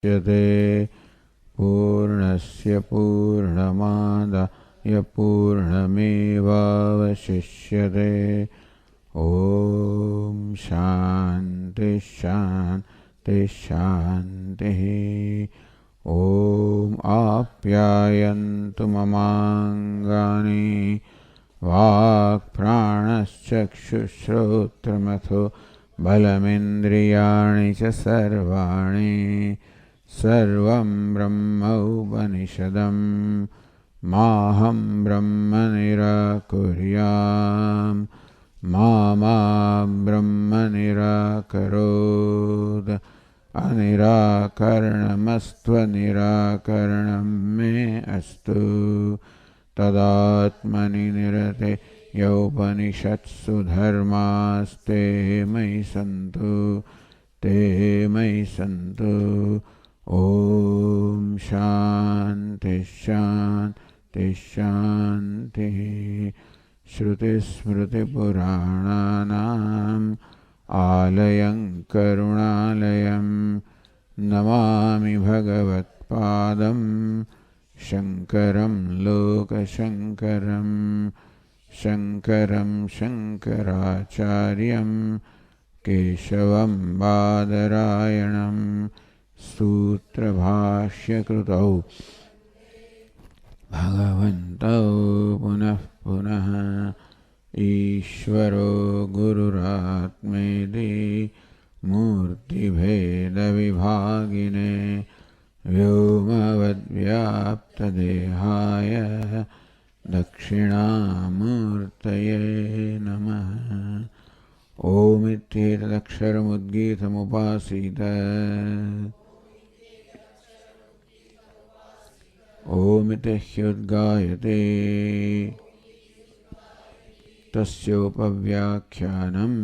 Yate Purnasya Purnamadaaya Purnamevavashishyate. Om Shanti Shanti Shanti. Om Apyayantu Mamangani Vak Pranaschakshushrotramatho Balamindriyani cha sarvani Sarvam Brahma Upanishadam Maham Brahma Nirakuryam Mama Brahma Nirakarod Anirakaranamastva Nirakaranam me astu Tadatmani nirate Yaupanishatsu dharmaste mai santu te mai santu. Om Shanti Shanti Shanti. Shruti Smriti Purananam Alayam Karunalayam Namami Bhagavat Padam Shankaram Loka Shankaram Shankaram Shankaracharyam Keshavam Badarayanam Sutra Bhashya Krutau Bhagavantau Punah Punah Ishvaro Gururatmedi Murti Bheda Vibhagine Vyomavad Vyapta Dehaya Dakshinamurtaye Namaha. Om Ityetadaksharamudgitamupasita Om Ityhyudgayate Tasyopavyakyanam.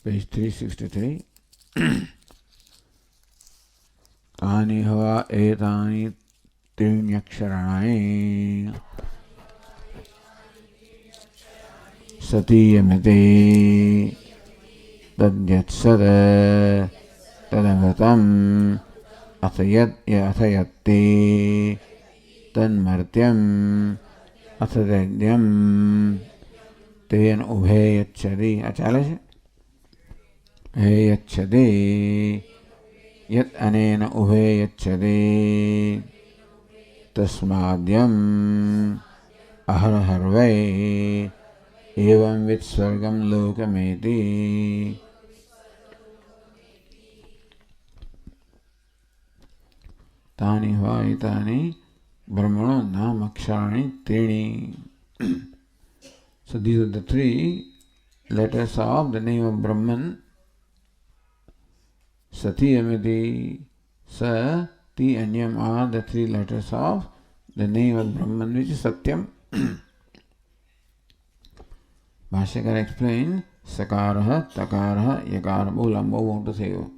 Page 363. Tani hava etani trinyaksharaṇi satiyamete tadyatsada tadavatam athayat yathayatti tanmartyam athadadyam ten ubhayachadi. अच्छा है यच्छदे यत् अनेन उभे यच्छदे तस्माद्यम् अहरहर्वै एवं वित्स्वर्गं लोकमेति. तानि वा एतानि ब्रह्मणो नाम अक्षराणि त्रीणि. So these are the three letters of the name of Brahman. Sati Amiti, Sa, Ti and Yam are the three letters of the name of Brahman, which is Satyam. Bhashyakara explained Sakaraha, Takaraha, Yakara. Lambo want to say you.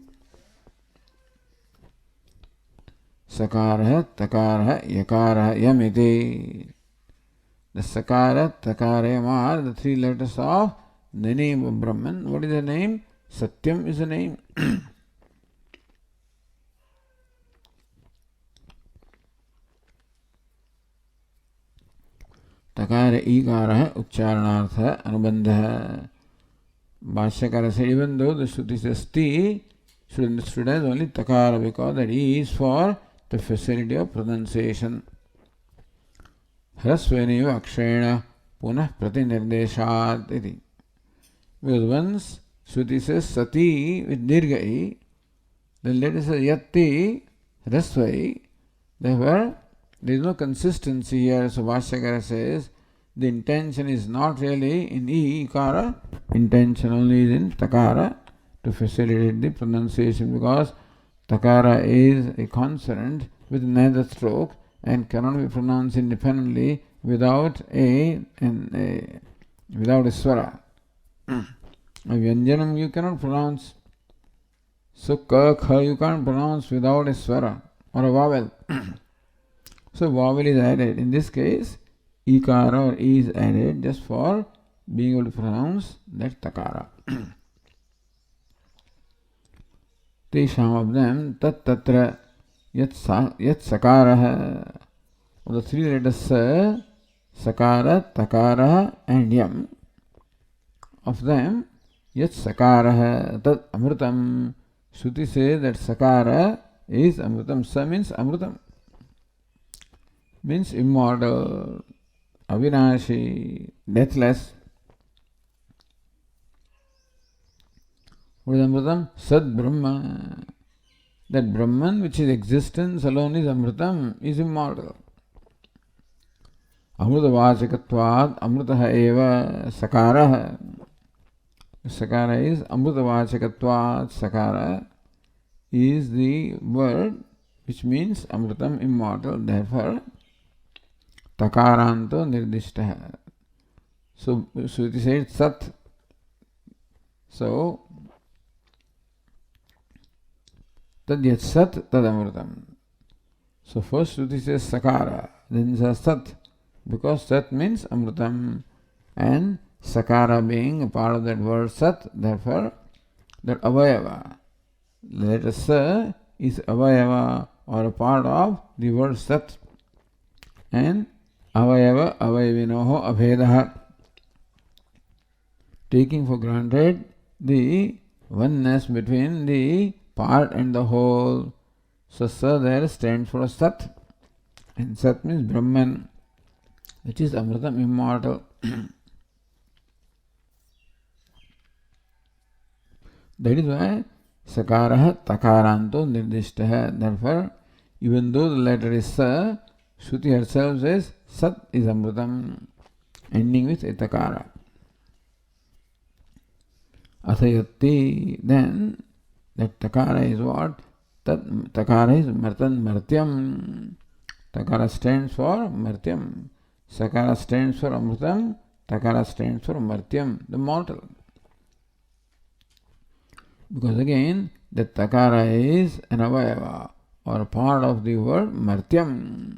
Sakaraha, Takaraha, Yakaraha, Yamiti. The Sakara, Takara, Yam are the three letters of the name of Brahman. What is the name? Satyam is the name. Takara ikara hai uchcharanartha anubandha. Bhashyakara said even though the Shruti says Ti, should understood as only Takara because that E is for the facility of pronunciation. Hrasveneva akshayana punah pratinirndeshat iti. Because once Shruti says Sati with Dirgha I, then let us say Yatti Hrasvai. Therefore, there is no consistency here. So Bhashyakara says the intention is not really in E, Ikara. Intention only is in Takara to facilitate the pronunciation because Takara is a consonant with neither stroke and cannot be pronounced independently without a swara. A Vyanjanam you cannot pronounce. So Ka, Kha you can't pronounce without a swara or a vowel. So vowel is added. In this case, ikara or e is added just for being able to pronounce that takara. Tesham of them tat tatra yat sakara. Of the three letters sa, sakara, takara and yam. Of them yat sakara tat amritam. Shruti says that sakara is amritam. Sa means amritam. Means immortal, avinashi, deathless. What is amritam? Sad Brahma. That Brahman, which is existence alone, is amritam, is immortal. Amrutavachakatvad amrutaha eva sakara. Sakara is amrutavachakatvad. Sakara is the word which means amritam, immortal. Therefore, takaranto nirdishtaha. So it is said sat. So, tad yat sat tad amritam. So first Shruti says sakara, then says sat, because sat means amritam, and sakara being a part of that word sat, therefore that avayava, let us say, is avayava or a part of the word sat, and avayava avayavinoho abhedaha, taking for granted the oneness between the part and the whole. So sa there stands for sat, and sat means Brahman, which is amritam, immortal. That is why sakaraha takaranto nirdishtaha. Therefore, even though the letter is sa, Shruti herself says sat is amritam, ending with a takara. Athayati, then that takara is what? That takara is martan martyam. Takara stands for martyam. Sakara stands for amritam. Takara stands for martyam, the mortal. Because again, the takara is an avayava or a part of the word martyam.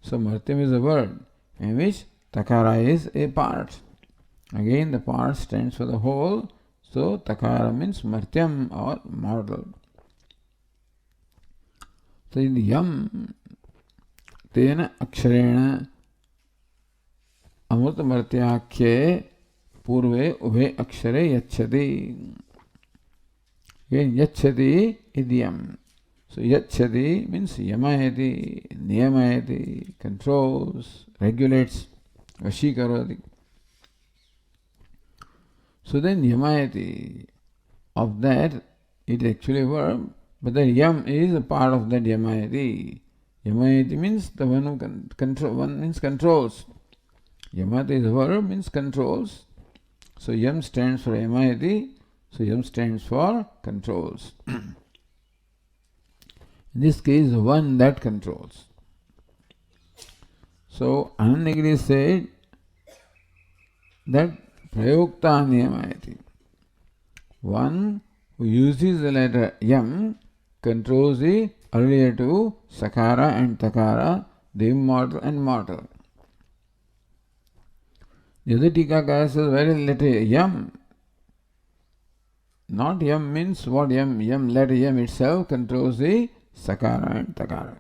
So martyam is a word in which takara is a part. Again, the part stands for the whole. So takara means martyam or mortal. So in yam tena aksharena amrita martyakhye purve ubhe akshare yachati. Again, yachati is yam. So yachati means yamayati, niyamayati, controls, regulates, vashikarati. So then yamayati, of that it is actually a verb, but the yam is a part of that yamayati. Yamayati means the one who control, one means controls. Yamayati is a verb, means controls. So yam stands for yamayati. So yam stands for controls. In this case, one that controls. So Anandagiri said that prayokta niyamayati, one who uses the letter yam controls the earlier two sakara and takara, the immortal and mortal. The other Tikakara says very letter yam. Not yam means what yam? Yam, letter yam itself controls the sakara and takara.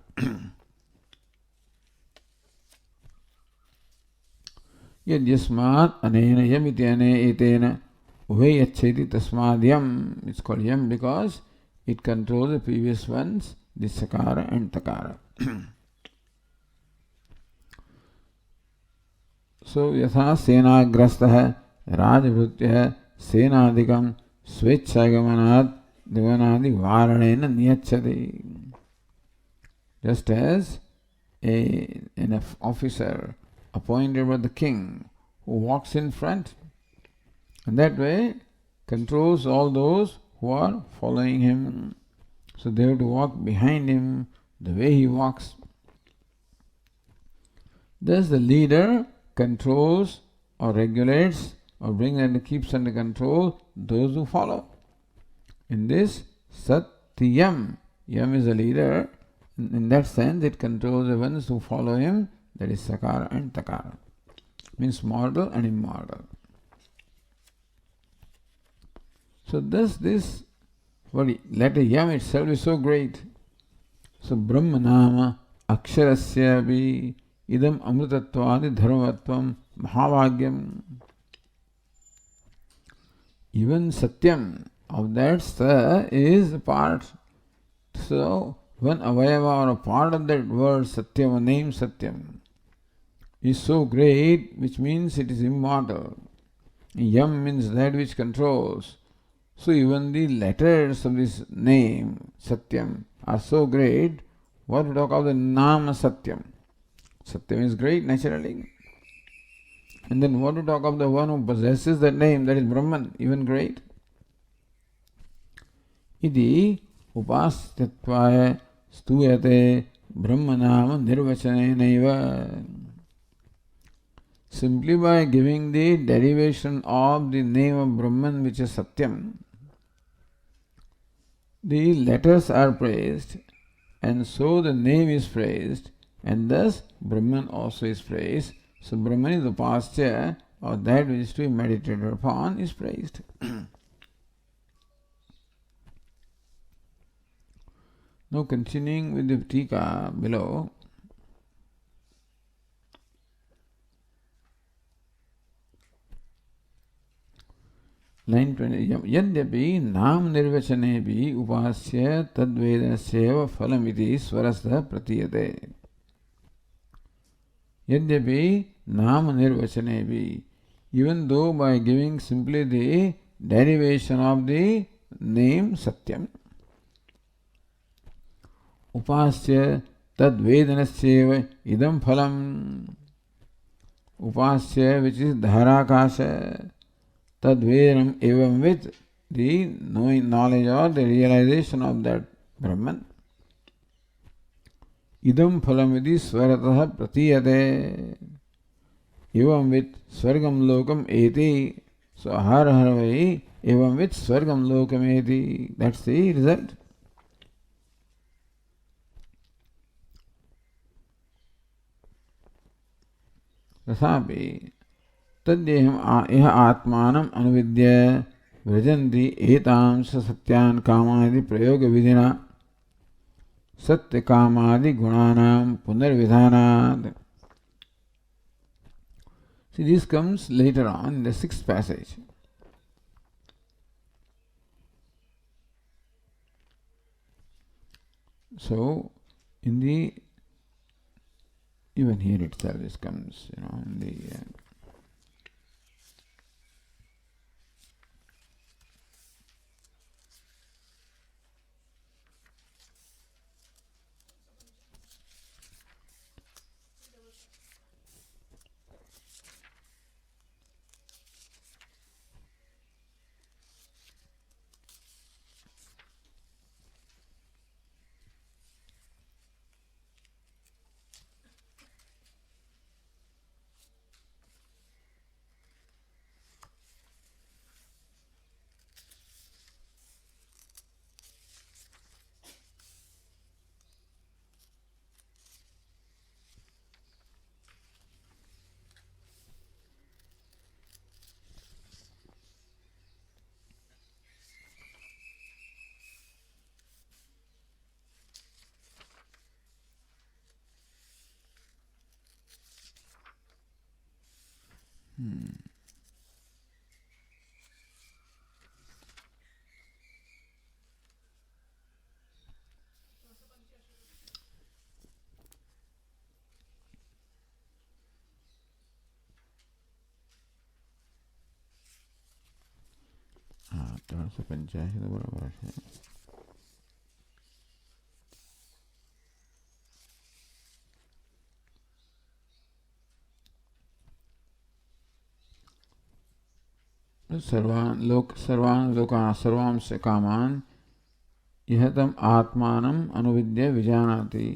Yad yasmat anena yam iti ane etena uve yacheti tasmad yam. It's called yam because it controls the previous ones, the sakara and takara. So yatha senagrastah rajvrutyah senadikam swechagamanat divanadi varanena niyachati. Just as an officer appointed by the king who walks in front, and that way controls all those who are following him. So they have to walk behind him the way he walks. Thus the leader controls or regulates or brings and keeps under control those who follow. In this, Satyam, Yam is a leader. In that sense, it controls the ones who follow him. that is Sakara and Takara. Means mortal and immortal. So thus this letter Yam itself is so great. So Brahmanama Aksharasya bhi idam amritatvadi dharmavatvam mahavagyam. Even Satyam of that Sa is part. So one avayava or a part of that word Satyam, a name Satyam, is so great, which means it is immortal. Yam means that which controls. So even the letters of this name, Satyam, are so great. What to talk of the Nama Satyam? Satyam is great naturally. And then what to talk of the one who possesses that name, that is Brahman, even great? Iti upastyattvaya stuyate brahmanama nirvachanenaiva. Simply by giving the derivation of the name of Brahman, which is Satyam, the letters are praised, and so the name is praised, and thus Brahman also is praised. So Brahman is the pasture, or that which is to be meditated upon, is praised. Now continuing with the Tika below. Line 20. Yadyapi nam nirvachanepi upasya tadvedasyeva phalamiti swarasya pratiyate. Yadyapi nam nirvachanepi. Even though by giving simply the derivation of the name Satyam, upasya tadvedanasyeva idam phalam. Upasya, which is dharakasha, tadvedam evam, with the knowledge or the realization of that Brahman. Idam phalam iti swaratah pratiyate. Evam with swargam lokam eti. So har vai evam with swargam lokam eti. That's the result. तथापि तद्देहम यह आत्मानम अनुविद्य व्रजन्ति एतांश सत्यान कामादि प्रयोग विधिना सत्य कामादि गुणानाम पुनर्विधानात्. See, this comes later on in the 6th passage. So, in the even here itself, this comes, in the पंचाशत बराबर है. सर्वान् लोकान् सर्वांश कामान् यह तम आत्मानम् अनुविद्य विजानाति.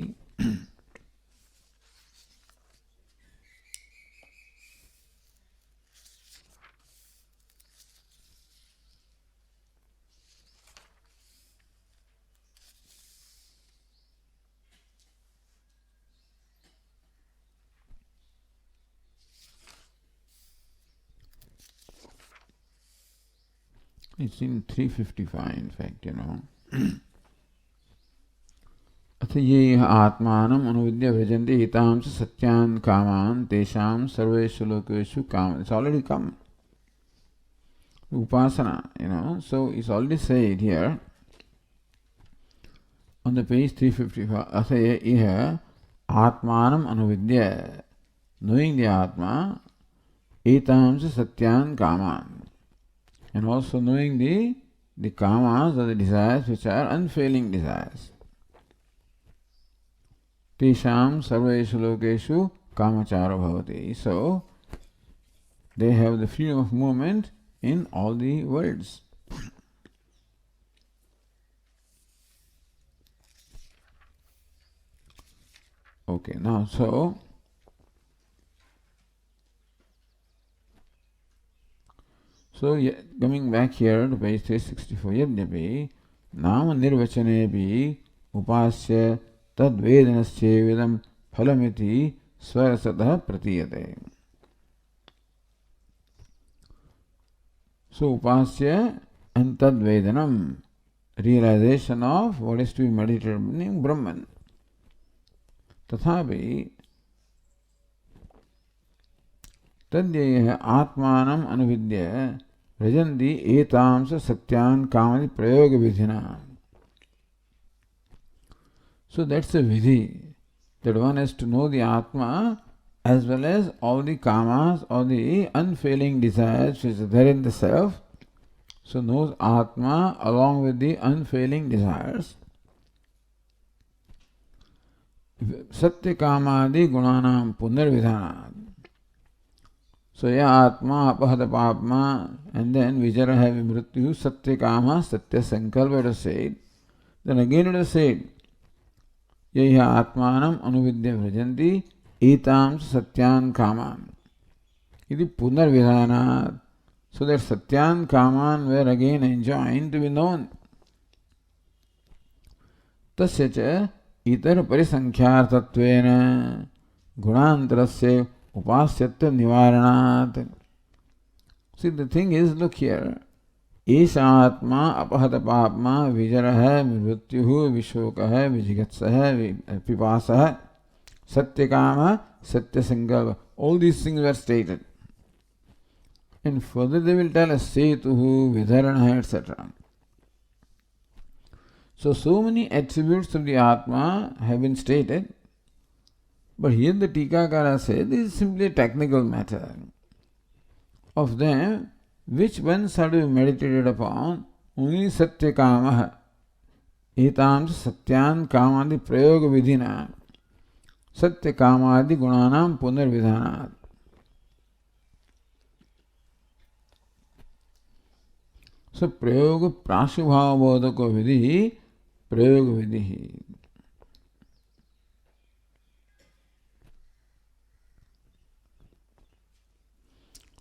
It's in 355, in fact, अथ ये आत्मानम् अनुविद्य व्रजन्ति एतां च सत्यान् कामान् तेषां सर्वेषु लोकेषु काम. It's already come. Upasana, so it's already said here on the page 355. अथ ये इह आत्मानम् अनुविद्य, knowing the Atma, etam च सत्यान् कामान्, and also knowing the kamas or the desires which are unfailing desires. Tesham sarveshu lokeshu kamacharo bhavati. So, they have the freedom of movement in all the worlds. Okay, now so coming back here to page 364, yadyapi nama nirvachanepi upasya tadvedanasyevidam phalamiti swarasatah pratiyate. So upasya and tadvedanam, realization of what is to be meditated, meaning Brahman. Tathapi तद्येह आत्मानम् अनुविद्य व्रजन्ति एतां च सत्यान् कामानि प्रयोग विधिना. So that's a vidhi, that one has to know the Atma as well as all the kamas or the unfailing desires which are there in the self. So knows Atma along with the unfailing desires. Satya kamadi gunanam punarvidhanat. So ya atma apahata papma, and then vijaraha vimrityu satya kama satya sankalpa, it is said. Then again it is said, yaiha atmanam anuvidya vrajanti etam satyan kaman. Iti punarvidhanat. So that satyan kaman were again enjoined to be known. Tasya cha itar parisankhyaartatvena gunantarasya upasyatva nivaranat. See, the thing is, look here. Esha atma apahata papma vijaraha mrityuhu vishokaha vijigatsaha pipasaha satyakama satyasankalpa. All these things were stated. And further they will tell us setuhu, vidharana, etc. So many attributes of the Atma have been stated. But here the Tikakara says this is simply a technical matter. Of them, which ones are to be meditated upon? Only Satya Kamaha. Etam Satyan Kamadi Prayoga Vidhina. Satya Kamadi Gunanam Punarvidhanat. So Prayoga Prashubhava Bodhako Vidhi, Prayoga Vidhi.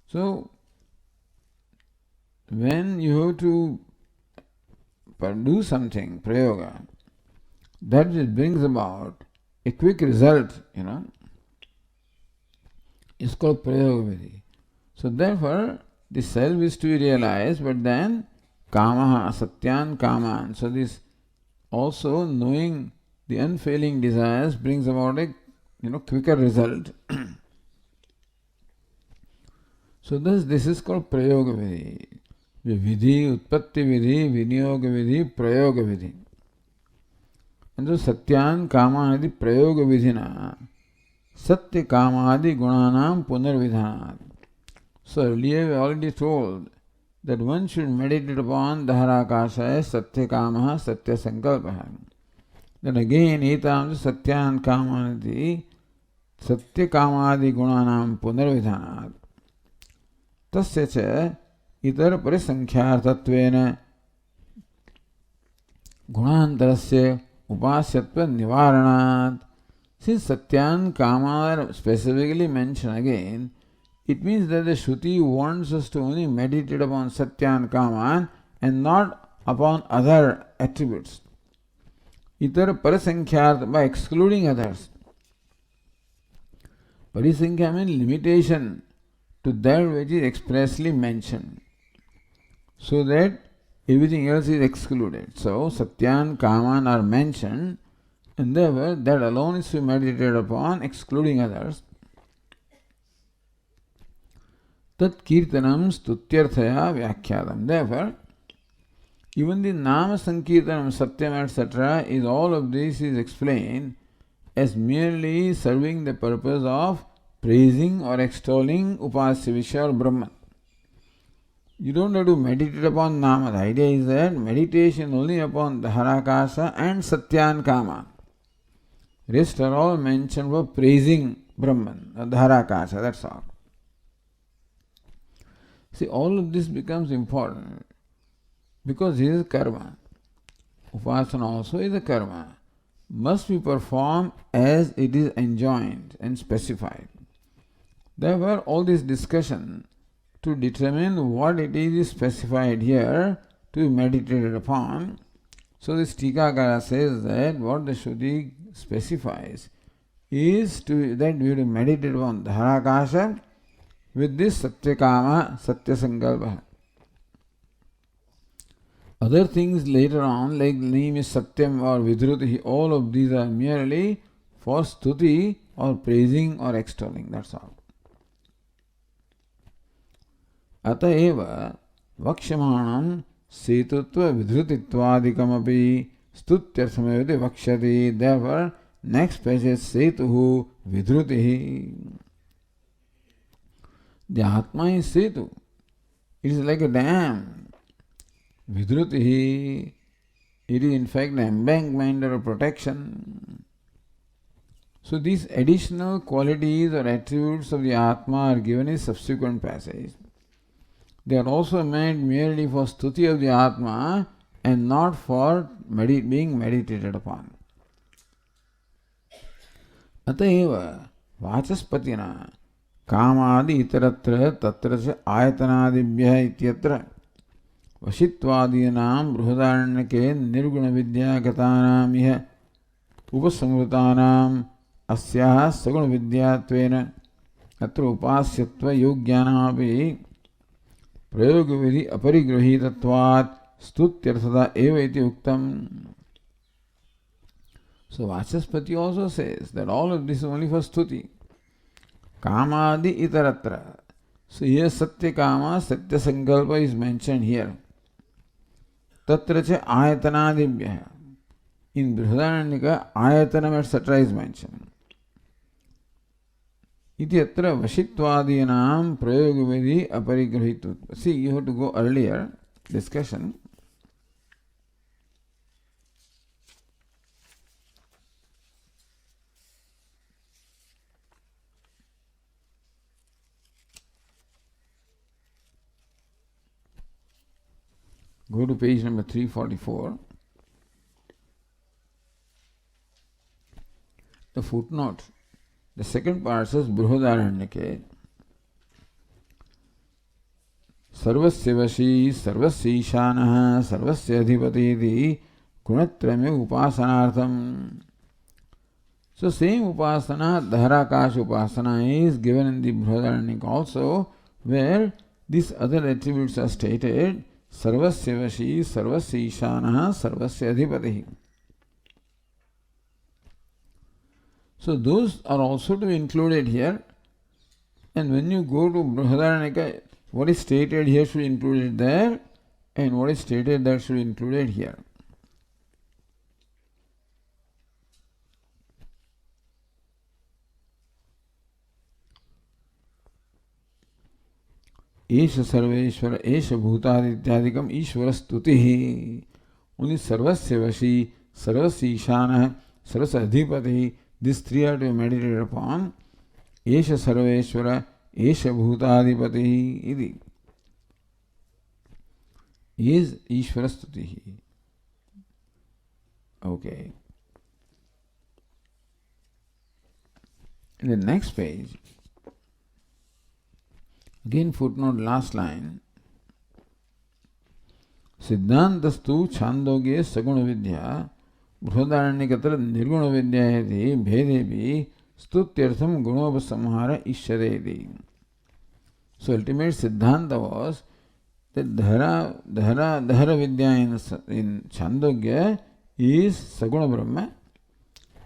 So, when you have to do something, prayoga, that which brings about a quick result, is called prayoga vidhi. So therefore, the self is to be realized, but then kamaha, satyan kaman. So this also knowing the unfailing desires brings about a quicker result. So thus this is called prayoga vidhi. Vidhi, utpatti vidhi, vinyoga vidhi, prayoga vidhi. And so satyan kamadi prayoga vidhina. Satya kamadi gunanam punarvidhanat. So earlier we already told that one should meditate upon dharakashaya satya kamaha satya sankalpaha. Then again etam satyan kamanati satya kamadi gunanam punarvidhanat. Tasya cha itar parisankhyaartatvena gunantarasya upasyatva nivaranat. Since Satyan Kama are specifically mentioned again, it means that the Shruti wants us to only meditate upon Satyan Kama and not upon other attributes. Itar parisankhyaarta, by excluding others. Parisankhya means limitation to that which is expressly mentioned. so that everything else is excluded. So Satyan, Kaman are mentioned, and therefore that alone is to be meditated upon, excluding others. Tat Kirtanam Stutyarthaya Vyakhyadam. Therefore, even the Nama Sankirtanam, Satyam, etc., is all of this is explained as merely serving the purpose of praising or extolling Upasya Vishya or Brahman. You don't have to meditate upon Nama. The idea is that meditation only upon Dharakasa and Satyan Kama. Rest are all mentioned for praising Brahman, Dharakasa, that's all. See, all of this becomes important because this is karma. Upasana also is a karma. Must be performed as it is enjoined and specified. Therefore, all this discussion to determine what it is specified here to be meditated upon. So this Tikakara says that what the Shruti specifies is that we have to meditate upon Dharakasha with this Satyakama, Satyasankalpa. Other things later on, like the name is Satyam or Vidruti, all of these are merely for stuti or praising or extolling, that's all. Ataeva Vakshamanam Setutva Vidrutittvadikamapi Stutyarthamevati Vakshati. Therefore, next page is Setuhu Vidrutihi. The Atma is Setu. It is like a dam. Vidrutihi, it is in fact an embankment or a protection. So these additional qualities or attributes of the Atma are given in subsequent passage. They are also meant merely for stuti of the Atma and not for being meditated upon. Ataeva Vachaspatina Kamadi Itaratra Tatra Ayatanadibhya Ityatra Vashitvadinam Bruhadaranyake Nirguna Vidya Gatanam Iha Upasamrutanam Asyaha Saguna Vidyatvena Atra Upasyatva Yogyanamapi Prayogavidhi Aparigrahitatvat Stutyarthada Eva iti Uktam. So Vachaspati also says that all of this is only for stuti. Kamadi Itaratra. So here Satya Kama, Satya Sankalpa is mentioned here. Tatra cha ayatanadibhya. In Brihadaranyaka, ayatanam etc. is mentioned. Iti atra vashitvadinam prayogavidhi aparigrahitutva. See, you have to go earlier, discussion. Go to page number 344. The footnote. The second part says Brihadaranyake. Sarvasya vashi, sarvasya ishanaha, sarvasya adhipatiti, gunatrame upasanartham. So same upasana, Dharakasha upasana is given in the Brihadaranyaka also, where these other attributes are stated. Sarvasya vashi, sarvasya ishanaha, sarvasya adhipatihi. So those are also to be included here. And when you go to Brihadaranyaka, what is stated here should be included there, and what is stated there should be included here. Esha Sarveshwara, Esha Bhutadi Ityadikam Ishvara Stutihi. Only Sarvasya Vashi, Sarvasya Ishana, Sarvasya Adhipati, these three are to be meditated upon. Esha Sarveshwara, Esha Bhutadipati, Idi. Is Ishvara Stutihi. Okay. In the next page, again footnote last line. Siddhantastu Chhandogya Saguna Vidya Brihadaranyakatra Nirguna Vidyayati Bhedevi Stutyartham Gunopasamhara Ishyadeti. So ultimate Siddhanta was that Dhara Vidya in Chhandogya is Saguna Brahma,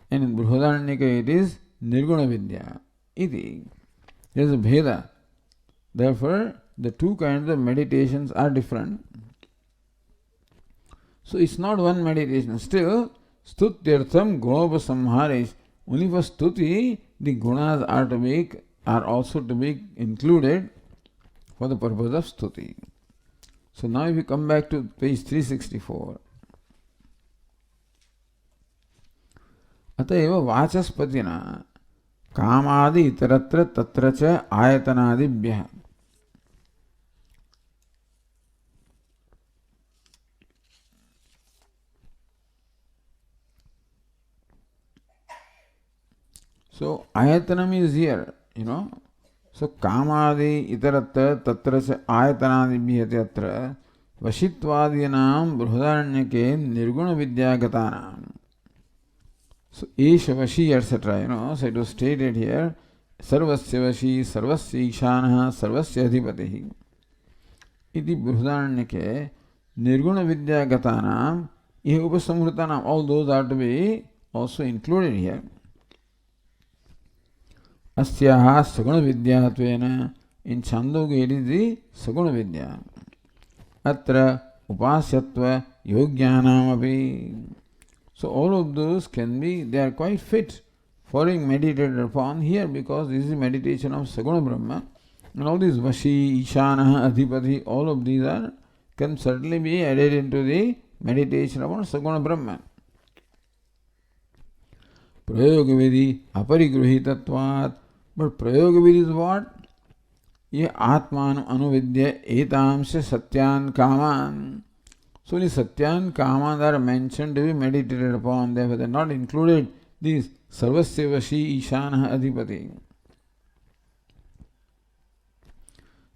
and in Brihadaranyaka it is Nirguna Vidya. There is a Bheda. Therefore, the two kinds of meditations are different. So it's not one meditation. Still, Stutyartham Gunopasamharesh. Only for Stuti, the gunas are also to be included for the purpose of Stuti. So now if you come back to page 364. अतएव वाचस्पतिना कामादि इतरत्र तत्र च आयतनादिभ्यः. So ayatanam is here, So kamadi itaratra tatra cha ayatanadibhyate atra vashitvadinam bruhadaranyake nirguna vidyagatanam. So esha vashi etc. So it was stated here sarvasya vashi sarvasya ishanaha sarvasya adhipatihi. Iti bruhadaranyake nirguna vidyagatanam iha upasamhrutanam. All those are to be also included here. Asyaha saguna vidyattvena. In Chhandogya it is the saguna vidya. Atra upasyatva yogyanam api. So all of those they are quite fit for being meditated upon here, because this is meditation of Saguna Brahma. And all these Vashi, Ishanaha, Adhipati, all of these can certainly be added into the meditation upon Saguna Brahma. Prayogavidi aparigruhitatvat. But Prayogavidi is what? Ye Atman anuvidya etamsya satyan kaman. So only satyan kaman are mentioned to be meditated upon. Therefore they are not included these sarvasya vashi ishanaha adhipati.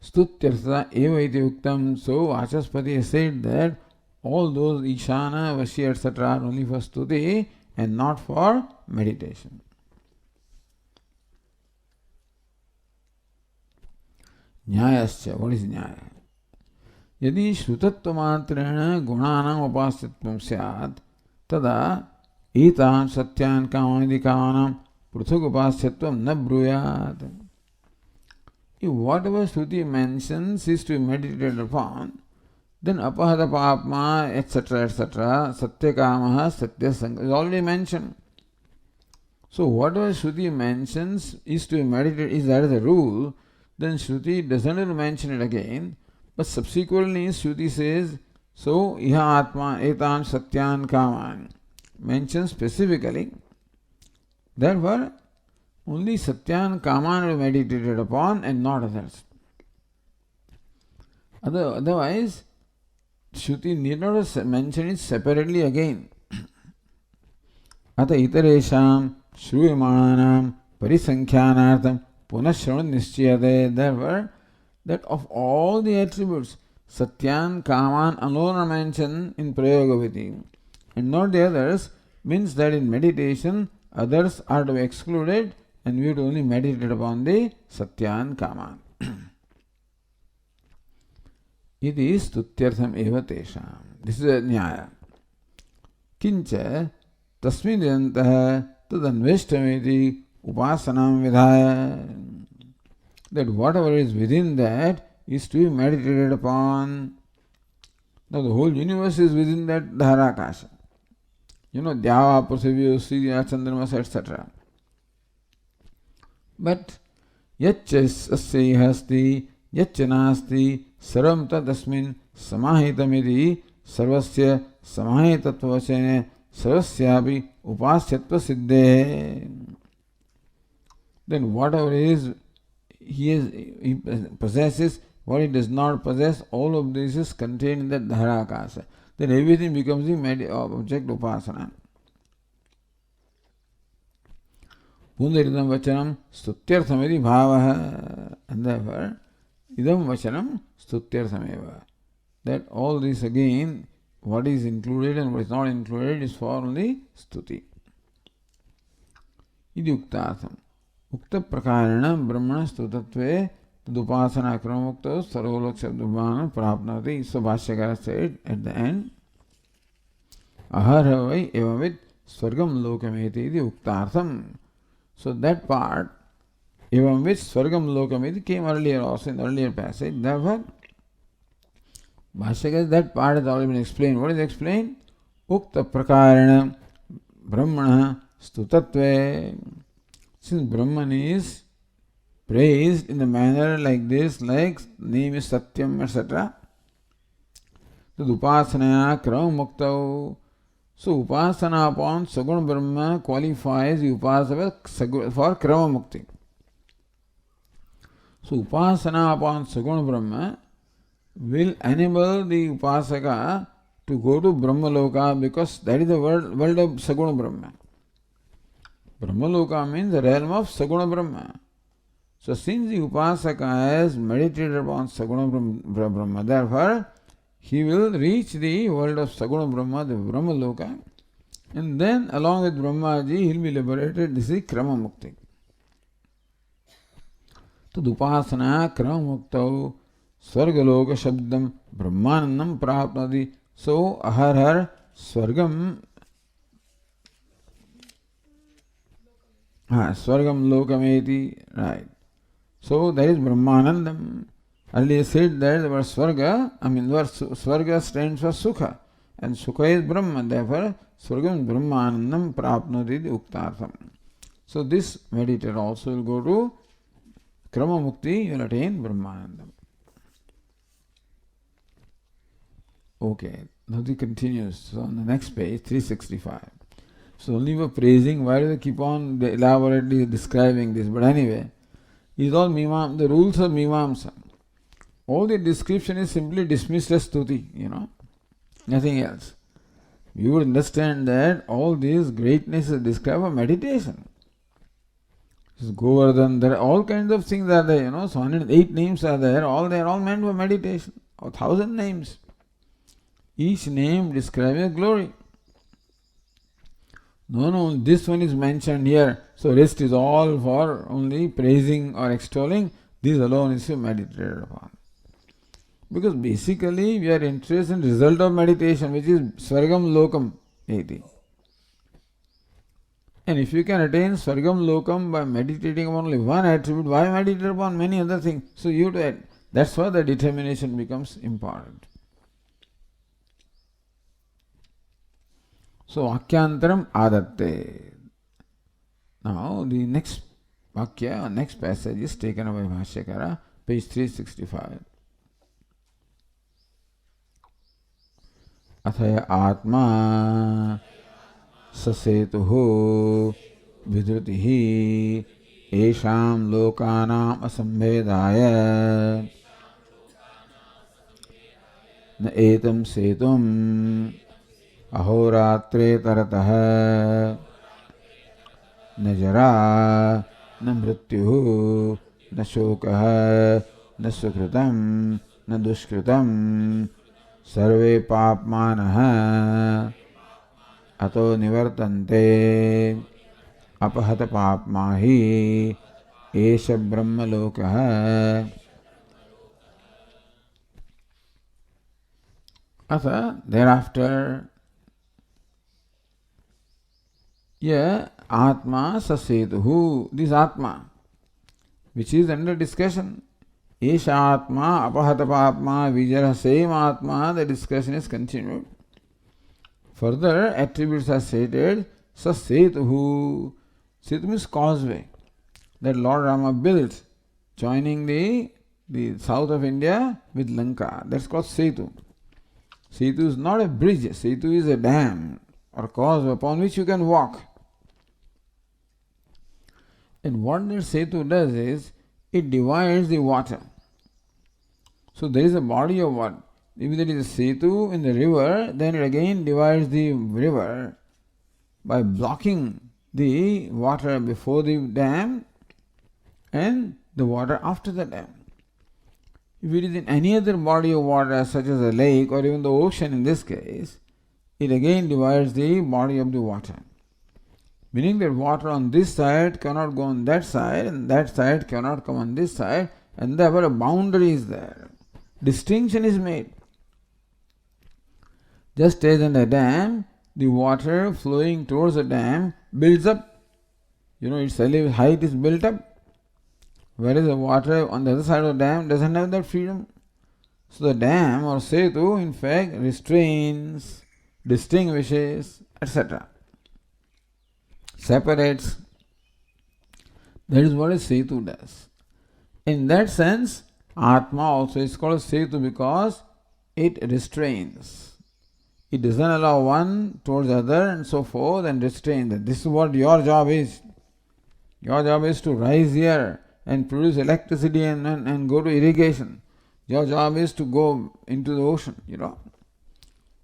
Stutyartha eva iti uktam. So Vachaspati has said that all those ishana, vashi etc. are only for stuti and not for meditation. Nyayascha. What is nyaya? यदि श्रुतत्वमात्रेण गुणानाम् उपास्यत्वं स्यात् तदा एतान् सत्यान् कामादि कामानां पृथक् उपास्यत्वं न ब्रूयात्. If whatever Shruti mentions is to be meditated upon, then apahata papma etc. satyakamaha satyasanga is already mentioned. So whatever Shruti mentions is to be meditated, is that is a rule, then Shruti doesn't mention it again. But subsequently, Shruti says, so iha atma etan satyan kaman, mentions specifically. Therefore, only satyan kaman will be meditated upon and not others. Otherwise, Shruti need not mention it separately again. Ata itaresham shruyamanam parisankhyanartham punashravan nischyate. Therefore, that of all the attributes, Satyan, Kaman alone are mentioned in Prayogaviti and not the others, means that in meditation others are to be excluded and we would only meditate upon the Satyan, Kaman. Iti stutyartham eva tesham. This is a nyaya. Kincha tasmidyantaha tadanveshtamiti upasanam vidhaya. That whatever is within that is to be meditated upon. Now the whole universe is within that Dharakasha. Dyava, Prithvi, Surya, Chandramas, etc. But yaccha asya hasti, yaccha nasti, sarvam tadasmin samahitamiti sarvasya samahitattvacene sarvasyapi upasyatva siddhe. Then whatever is he possesses, what he does not possess, all of this is contained in that Dharakasa. Then everything becomes the object of upasana. Pundaridam vachanam stutyarthamedi bhavaha. And therefore, idam vachanam stutyarthameva. That all this again, what is included and what is not included is for only stuti. Idi uktatham. Ukta prakarana brahmana stutatve Tadupasana kramamukta sarvolok shabdubhan prapnati. So Bhashyakara said at the end, Aharavai evamit swargam lokameti iti uktartham. So that part, evamit swargam lokameti, came earlier also in the earlier passage. Therefore, Bhashyakara, that part has already been explained. What is explained? Ukta prakarana brahmana stutatve. Since Brahman is praised in the manner like this, like name is Satyam, etc. So Upasanaya Krama Muktau. So Upasana upon Saguna Brahma qualifies the Upasana for Krama Mukti. So Upasana upon Saguna Brahma will enable the Upasaka to go to Brahmaloka, because that is the world of Saguna Brahma. Brahmaloka means the realm of Saguna Brahma. So since the Upasaka has meditated upon Saguna Brahma, therefore he will reach the world of Saguna Brahma, the Brahmaloka, and then along with Brahmaji he will be liberated. This is Krama Mukti. Tadupasana Krama Muktau Swargaloka Shabdam Brahmanandam Prapnati. So Ahar Swargam Swargam Lokameti, right. So that is Brahmanandam. Earlier said that the word Swarga, the word Swarga stands for Sukha, and Sukha is Brahman, therefore Swargam Brahmanandam Prapnati Uktartham. So this meditator also will go to Krama Mukti, you will attain Brahmanandam. Okay, now he continues. So on the next page, 365. So only for praising, why do they keep on elaborately describing this? But anyway, it's all the rules of Mimamsa. All the description is simply dismissed as stuti, nothing else. You would understand that all these greatness is described for meditation. This Govardhan, there are all kinds of things are there, so 108 names are there, they are all meant for meditation, or 1,000 names. Each name describes glory. No, this one is mentioned here, so rest is all for only praising or extolling. This alone is meditated upon. Because basically we are interested in the result of meditation, which is Swargam Lokam eti. And if you can attain Swargam Lokam by meditating upon only one attribute, why meditate upon many other things? So that's why the determination becomes important. So Vakyantaram Adatte. Now the next Vakya, next passage is taken up by Bhashyakara, page 365. Athaya Atma Sasetuhu Vidrutihi Esham Lokanam Asambedaya Na Etam Setum Ahoratre Taratah न जरा न मृत्यु न शोकः न सुकृतं न दुष्कृतं सर्वे पापमानः अतो निवर्तन्ते अपहत पापमा हि एष ब्रह्मलोकः. Thereafter, Atma Sasetuhu, this Atma, which is under discussion. Esha Atma, Apahatapatma, Vijara, same Atma, the discussion is continued. Further attributes are stated. Sasetuhu, Setu means causeway, that Lord Rama built, joining the south of India with Lanka. That's called Setu. Setu is not a bridge, Setu is a dam or causeway upon which you can walk. And what that Setu does is, it divides the water. So there is a body of water. If there is a Setu in the river, then it again divides the river by blocking the water before the dam and the water after the dam. If it is in any other body of water, such as a lake or even the ocean in this case, it again divides the body of the water. Meaning that water on this side cannot go on that side and that side cannot come on this side, and therefore a boundary is there. Distinction is made. Just as in a dam, the water flowing towards the dam builds up. Its height is built up. Whereas the water on the other side of the dam doesn't have that freedom. So the dam or setu in fact restrains, distinguishes, etc. Separates. That is what a setu does. In that sense, Atma also is called a setu because it restrains. It doesn't allow one towards the other and so forth and restrain that. This is what your job is. Your job is to rise here and produce electricity and go to irrigation. Your job is to go into the ocean,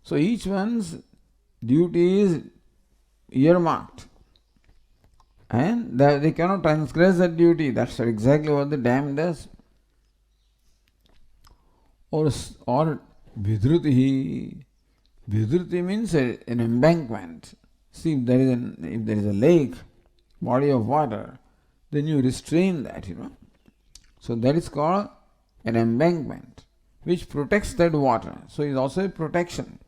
So each one's duty is earmarked. And they cannot transgress that duty. That's exactly what the dam does. Or Vidruti. Vidruti means an embankment. See, if there is a lake, body of water, then you restrain that, So that is called an embankment, which protects that water. So it is also a protection.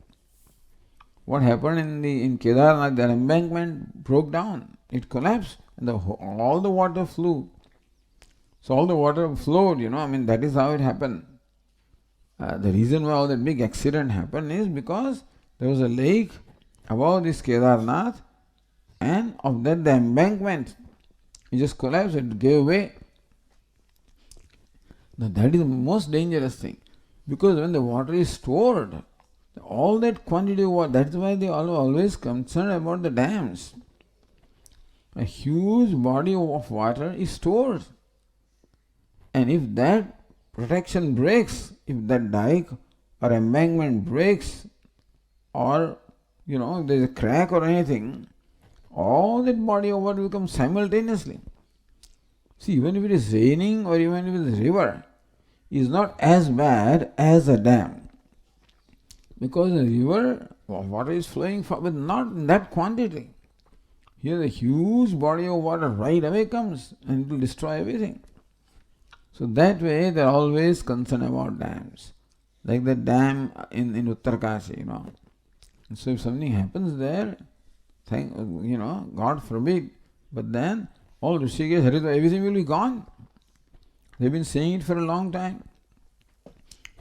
What happened in Kedarnath, that embankment broke down. It collapsed and all the water flew. So all the water flowed, that is how it happened. The reason why all that big accident happened is because there was a lake above this Kedarnath, and of that the embankment, it just collapsed, it gave way. Now that is the most dangerous thing, because when the water is stored, all that quantity of water, that's why they are always concerned about the dams. A huge body of water is stored, and if that protection breaks, if that dike or embankment breaks, or if there is a crack or anything, all that body of water becomes simultaneously. See, even if it is raining or even if it is river, is not as bad as a dam. Because the river, water is flowing but not in that quantity. Here the huge body of water right away comes and it will destroy everything. So that way they are always concerned about dams. Like the dam in Uttarkashi, And so if something happens there, God forbid, but then all Rishikesh, Haridwar, everything will be gone. They've been saying it for a long time.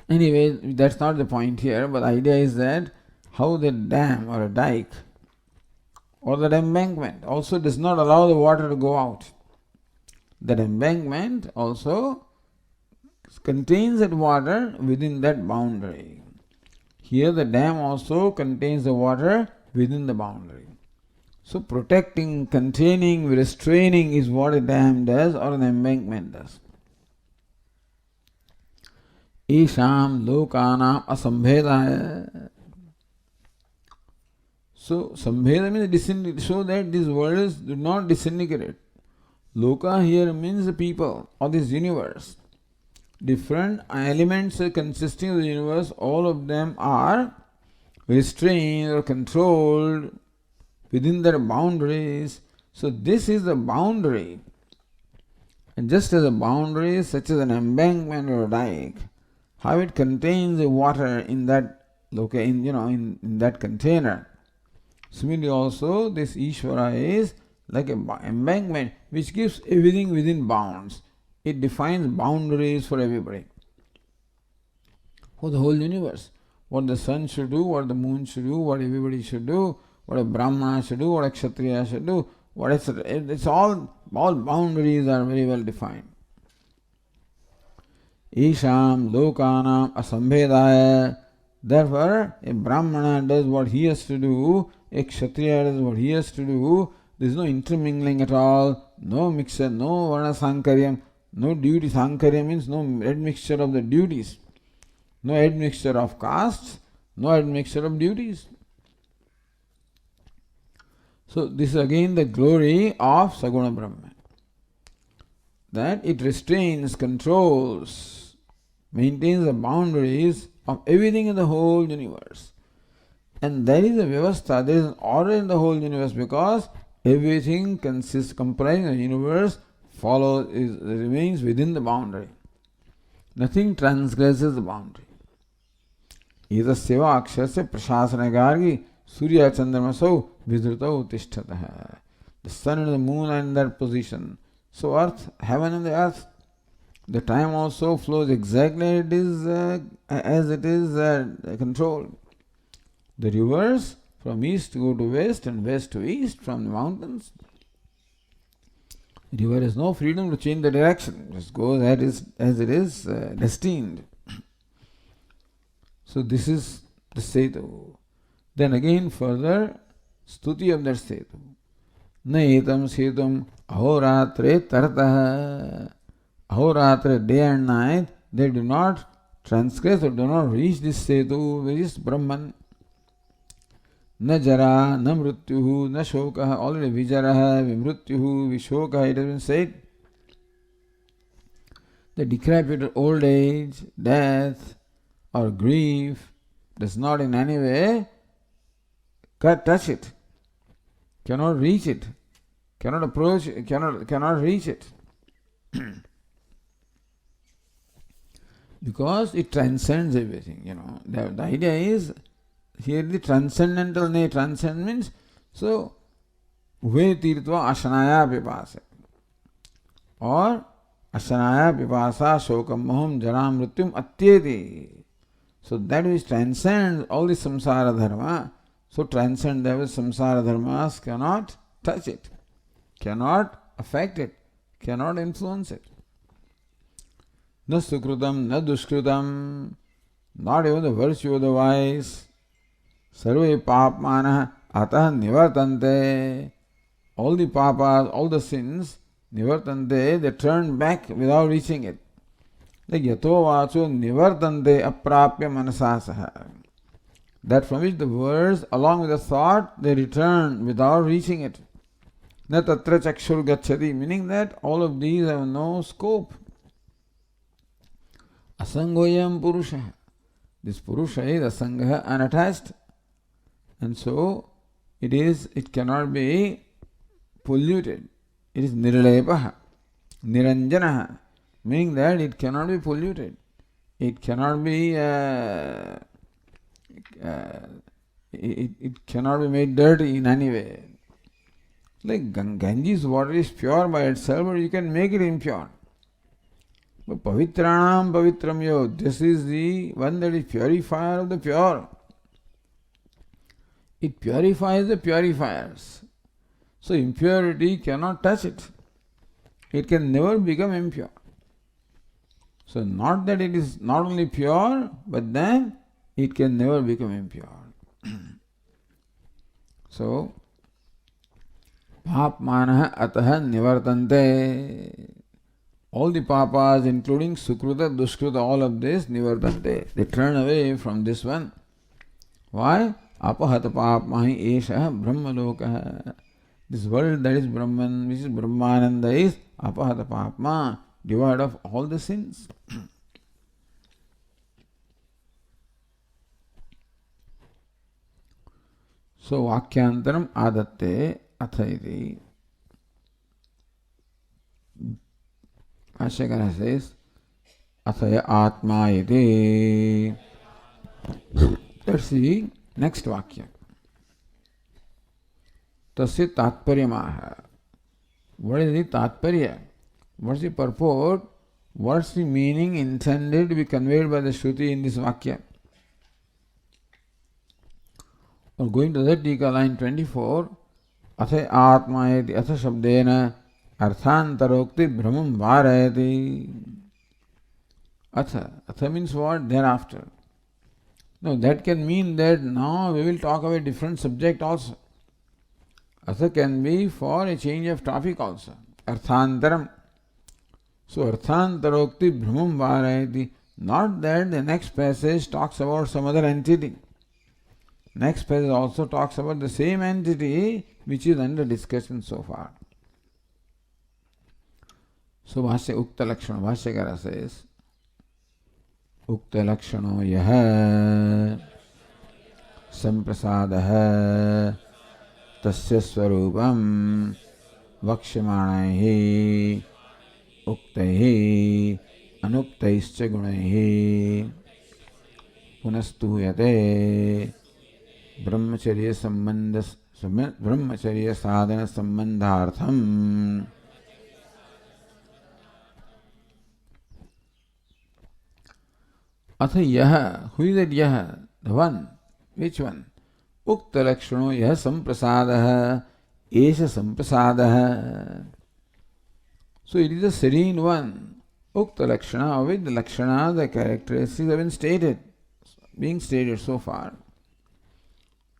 Anyway, that's not the point here, but the idea is that how the dam or a dike or that embankment also does not allow the water to go out. That embankment also contains that water within that boundary. Here the dam also contains the water within the boundary. So protecting, containing, restraining is what a dam does or an embankment does. Isham lokanam asambhedaya. So sambheda means so that these worlds do not disintegrate. Loka here means the people or this universe. Different elements consisting of the universe, all of them are restrained or controlled within their boundaries. So this is the boundary. And just as a boundary, such as an embankment or a dike, how it contains the water in that in that container. Similarly also, this Ishvara is like an embankment which keeps everything within bounds. It defines boundaries for everybody, for the whole universe. What the sun should do, what the moon should do, what everybody should do, what a Brahmana should do, what a Kshatriya should do, what etc. It's all boundaries are very well defined. Isham lokanam asambhedaya. Therefore, a Brahmana does what he has to do, a Kshatriya does what he has to do. There is no intermingling at all, no mixture, no varna sankaryam, no duty. Sankarya means no admixture of the duties, no admixture of castes, no admixture of duties. So this is again the glory of Saguna Brahman, that it restrains, controls, maintains the boundaries of everything in the whole universe. And there is a vyavastha, there is an order in the whole universe, because everything comprising the universe remains within the boundary. Nothing transgresses the boundary. एतस्यैव अक्षरस्य प्रशासनगार्गी Surya चंद्रमसौ विधृतौ तिष्ठतः. The sun and the moon are in that position. So earth, heaven and the earth, the time also flows exactly as it is controlled. The rivers from east go to west and west to east from the mountains. The river has no freedom to change the direction. It just goes as it is destined. So this is the Setu. Then again further stuti of that Setu. Na etam setum ahoratre tartah. Ahoratra, day and night, they do not transgress or do not reach this Setu, which is Brahman. Na jara, na mrityuhu, na shokaha, already vijaraha, vimrityuhu, vishokaha, it has been said. The decrepit old age, death, or grief does not in any way touch it, cannot reach it, cannot approach it, cannot reach it. Because it transcends everything, The idea is, here the transcendental nature, transcend means, so, uve tirtva ashanaya pipasa. Or, ashanaya pipasa shokam moham jaram mrityum atyeti. So that which transcends all the samsara dharma, so transcend that which samsara dharmas cannot touch it, cannot affect it, cannot influence it. Na sukrutam, na dushkrutam, not even the virtue of the wise. Sarve papmana atah nivartante. All the papas, all the sins, nivartante, they turn back without reaching it. Like yato vacho nivartante aprapya manasasaha. That from which the words, along with the thought, they return without reaching it. Na tatra chakshur gacchati, meaning that all of these have no scope. Asangoyam purusha. This purusha is asangha, unattached. And so it cannot be polluted. It is nirlepaha, niranjanaha, meaning that it cannot be polluted. It cannot be it cannot be made dirty in any way. Like Ganges water is pure by itself, but you can make it impure. But pavitranam pavitram yo, this is the one that is purifier of the pure. It purifies the purifiers. So impurity cannot touch it. It can never become impure. So not that it is not only pure, but then it can never become impure. So, papmanaha ataha nivartante. All the papas, including sukruta, duskruta, all of this, nivartante. They turn away from this one. Why? Apahata papmahi esha brahmalokaha. This world that is Brahman, which is Brahmananda, is apahata papma, devoid of all the sins. So, Vakyantaram adatte athaiti. Ashakara says, athaya atma iti. Let's see next Vakya. Tasya tatparyamaha. What is the tatparya? What's the purport? What's the meaning intended to be conveyed by the Shruti in this Vakya? Or going to that Tika, line 24, Atha Atmayati Atha Shabdena Arthantarokti Brahmam Varayati. Atha means what? Thereafter. No, that can mean that now we will talk about a different subject also. Atha can be for a change of topic also. Arthantaram. So Arthantarokti Brahmam Varayati. Not that the next passage talks about some other entity. Next passage also talks about the same entity which is under discussion so far. So Bhashya Ukta Lakshana, Bhashyakara says, Ukta Lakshano Yaha Samprasadaha Tasya Swarupam Vakshamanaihi Uktahi अनुक्तैश्च गुणैः पुनस्तूयते ब्रह्मचर्य साधन संबंधार्थम. अथ यह, who is that यह, the one, which one? उक्त लक्षणों यह संप्रसादः एष संप्रसादः. So it is a serene one. Ukta lakshana, with the lakshana, the characteristics have been stated, being stated so far.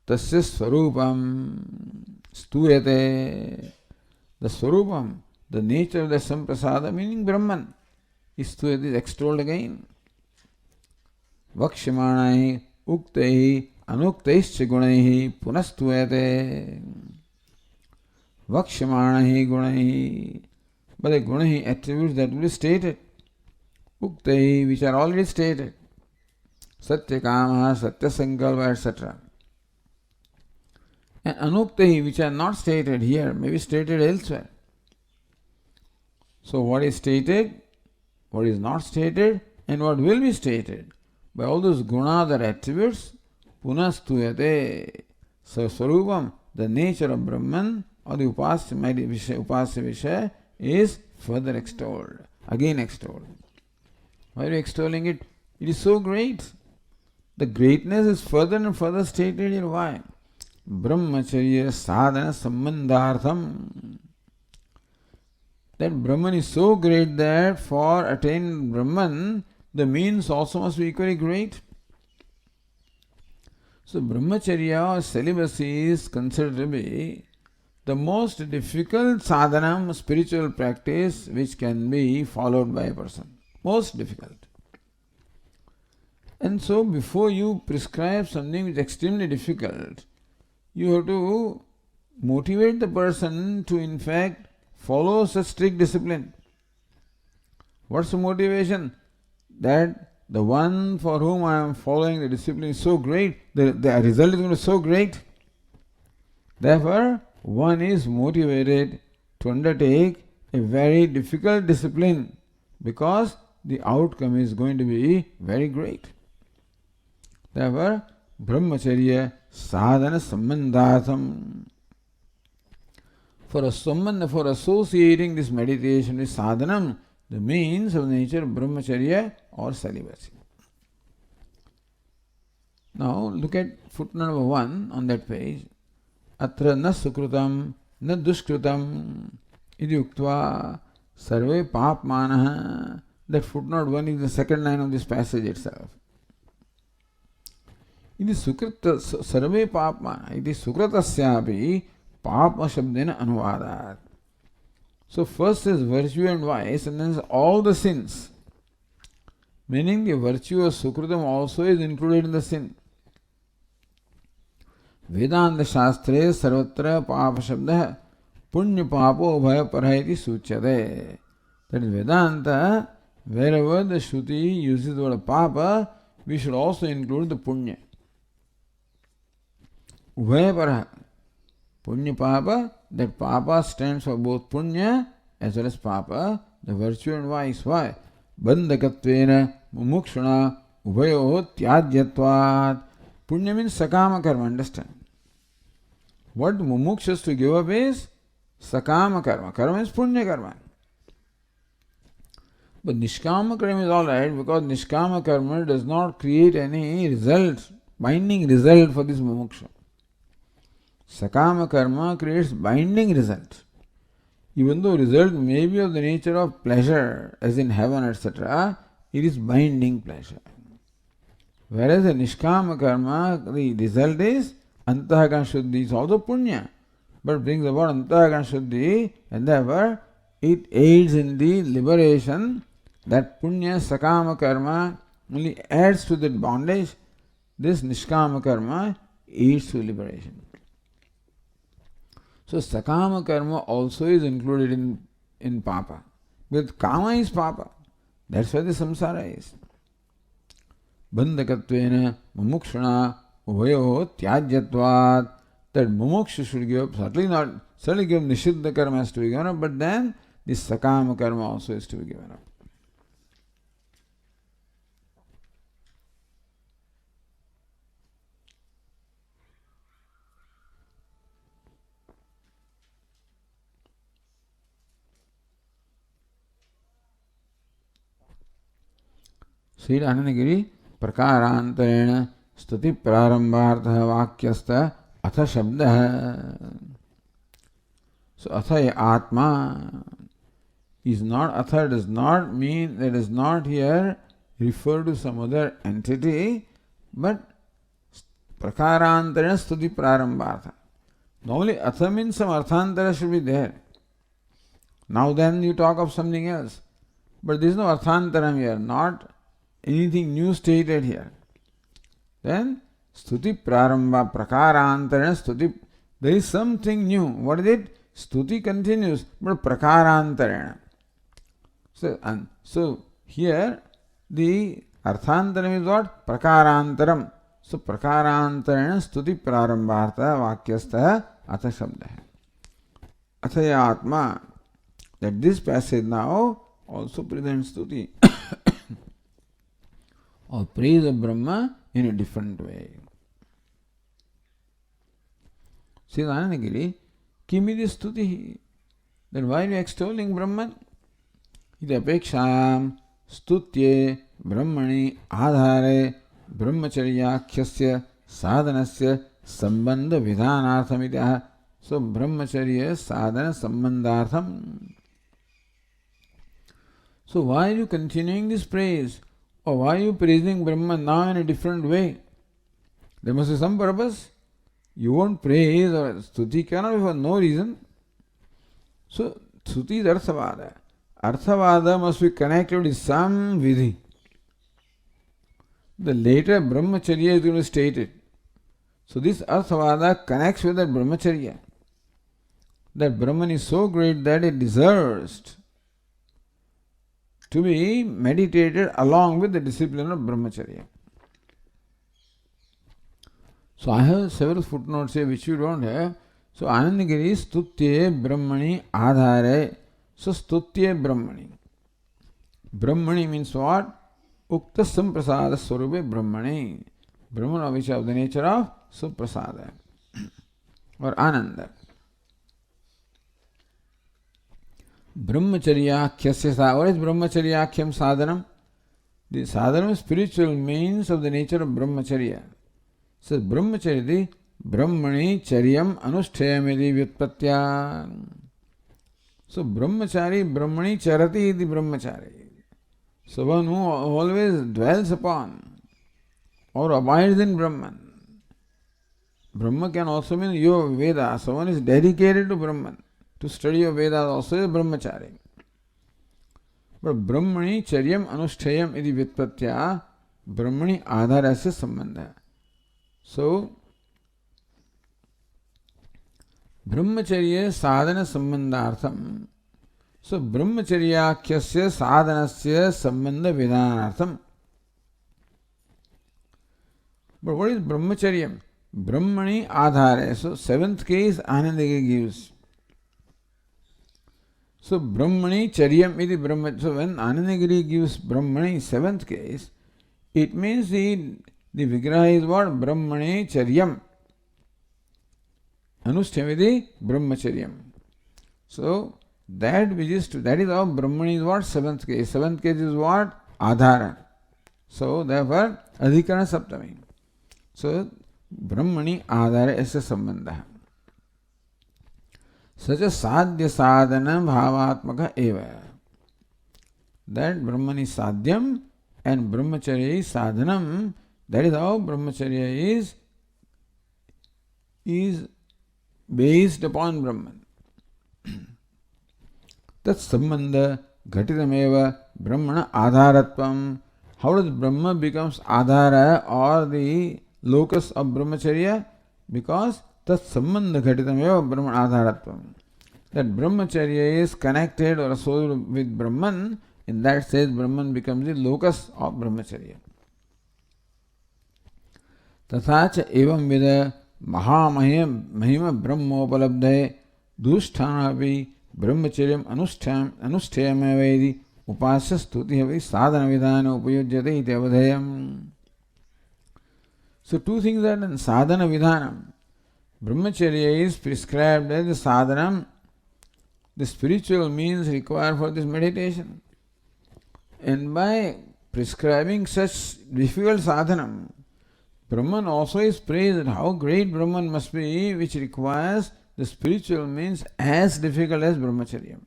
Tasya swarupam stuyate. The swarupam, the nature of the samprasada, meaning Brahman, is stuyate, is extolled again. Vakshamanai uktaihi anuktaischa gunaihi punastuyate. Vakshamanai gunaihi, but the gunahi attributes that will be stated. Uktai, which are already stated. Satya kama, satya sankalpa, etc. And anuktai, which are not stated here, may be stated elsewhere. So what is stated, what is not stated, and what will be stated by all those gunas or attributes, punastuyate. So swarupam, the nature of Brahman or the upasya vishaya is further extolled, again extolled. Why are you extolling it? It is so great. The greatness is further and further stated here. Why? Brahmacharya sadhana sambandhartham. That Brahman is so great that for attaining Brahman, the means also must be equally great. So Brahmacharya or celibacy is considered to be the most difficult sadhana, spiritual practice which can be followed by a person. Most difficult. And so before you prescribe something which is extremely difficult, you have to motivate the person to in fact follow such strict discipline. What's the motivation? That the one for whom I am following the discipline is so great, the result is going to be so great. Therefore, one is motivated to undertake a very difficult discipline because the outcome is going to be very great. Therefore, Brahmacharya sadhana sambandhatham. For associating this meditation with sadhanam, the means of nature of Brahmacharya or celibacy. Now look at footnote number 1 on that page. Atra na sukrutam na dushkrutam iti uktva sarve papmanaha. That footnote 1 is the second line of this passage itself. Iti sukrita sarve papmana. Iti sukritasyapi papa shabdena anuvadat. So first is virtue and vice, and then all the sins. Meaning the virtue of sukritam also is included in the sin. Vedanta Shastre Sarvatra Papa Shabda Punya Papo Bhaya Parahiti Suchade. That is Vedanta, wherever the Shruti uses the word Papa, we should also include the Punya. Ubhaya Paraha. Punya Papa, that Papa stands for both Punya as well as Papa, the virtue and vice. Why? Bandhakatvena mumukshana ubhayo tyajyatvat. Punya means sakama karma, understand. What mumuksha has to give up is sakama karma. Karma is punya karma. But nishkama karma is alright because nishkama karma does not create any result, binding result for this mumuksha. Sakama karma creates binding result. Even though result may be of the nature of pleasure, as in heaven, etc., it is binding pleasure. Whereas the nishkama karma, the result is antahakana shuddhi, is also punya, but brings about antahakana shuddhi, and therefore it aids in the liberation. That punya sakama karma only adds to that bondage. This nishkama karma aids to liberation. So sakama karma also is included in papa. But kama is papa. That's why the samsara is. Bandhakatvena mumukshana ubhayo tyajyatvat. That mumuksha should give up, certainly give up nishiddha karma has to be given up, but then this sakama karma also is to be given up. Sri Anandagiri prakarantarena stuti prarambhartha vakyastha atha shabdah. So atha atma is not, atha does not mean, that is not here refer to some other entity, but prakarantarena stuti prarambhartha. Normally atha means some arthantara should be there. Now then you talk of something else. But there is no arthantaram here, not anything new stated here. Then stuti prarambha prakarantarena stuti, there is something new. What is it? Stuti continues, but prakarantarena. So here the arthantaram is what? Prakarantaram. So prakarantarena stuti prarambhartha vakyastha atha shabdah. Athaya atma. That this passage now also presents stuti or praise of Brahma in a different way. Says Anandagiri, Kimidi stuti. Then why are you extolling Brahman? Iti apekshayam stutye brahmani adhare brahmacharyakhyasya sadhanasya sambandha vidhanarthamidya. So brahmacharya sadhana sambandhartham. So why are you continuing this praise? Or why are you praising Brahman now in a different way? There must be some purpose. You won't praise or stuti cannot be for no reason. So stuti is arthavada. Arthavada must be connected with some vidhi. The later brahmacharya is going to state it. So this arthavada connects with that brahmacharya. That Brahman is so great that it deserves to be meditated along with the discipline of brahmacharya. So I have several footnotes here which you don't have. So Anandagiri stutye brahmani adhare. So stutye brahmani. Brahmani means what? Ukta samprasada swarupe brahmani. Brahman which of the nature of suprasada or ananda. Brahmacharyakhyasya. What is brahmacharyakyam sadhanam? The sadhanam is spiritual means of the nature of brahmacharya. So brahmacharya, brahmani charyam anushtayamidi vyutpatya. So brahmachari, brahmani charati iti brahmachari. So one who always dwells upon or abides in Brahman. Brahma can also mean your Veda. Someone is dedicated to Brahman. To study of Vedas also is brahmachari. But brahmani charyam anushtayam iti vyutpatya, brahmani adharasya sambandha. So brahmacharya sadhana sambandhartham. So brahmacharyakyasya sadhanasya sambandha vidhanartham. But what is brahmacharyam? Brahmani adhare. So seventh case Anandagiri gives. So brahmani charyam iti brahma. So when Anandagiri gives brahmani seventh case, it means the vigraha is what? Brahmani charyam. Anushtayamidi brahmacharyam. So that is how brahmani is what? Seventh case. Seventh case is what? Adhara. So therefore adhikarana saptami. So brahmani adhara asya sambandha. Such a sadhya sadhana bhavatmaka eva. That Brahman is sadhyam and brahmacharya is sadhanam. That is how brahmacharya is based upon Brahman. Tat sambandha ghatitameva brahmana adharatvam. How does Brahma becomes adhara or the locus of brahmacharya? Because tat sambandha ghatitameva brahmana adharatvam. That brahmacharya is connected or associated with Brahman. In that sense, Brahman becomes the locus of brahmacharya. Tathacha evam vida mahamahima brahmopalabdhe dusthanavi brahmacharyam anushtayamavedi upasya stutihavi sadhana vidhana upayujyate iti avadhayam. So two things are done. Sadhana vidhanam. Brahmacharya is prescribed as the sadhanam, the spiritual means required for this meditation. And by prescribing such difficult sadhanam, Brahman also is praised how great Brahman must be, which requires the spiritual means as difficult as brahmacharya.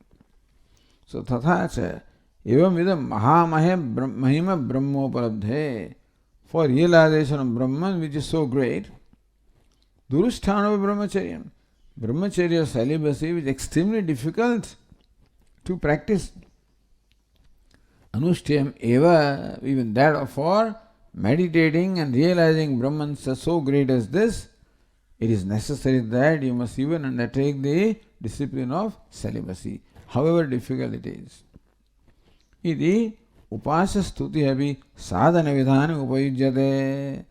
So tatha cha evam idam mahima brahmopalabdhe. For realization of Brahman, which is so great, durusthana brahmacharya. Brahmacharya celibacy is extremely difficult to practice. Anushtayam eva, even that for meditating and realizing Brahman so great as this, it is necessary that you must even undertake the discipline of celibacy, however difficult it is. Iti upasa stuti abhi sadhana vidhana upayujyate.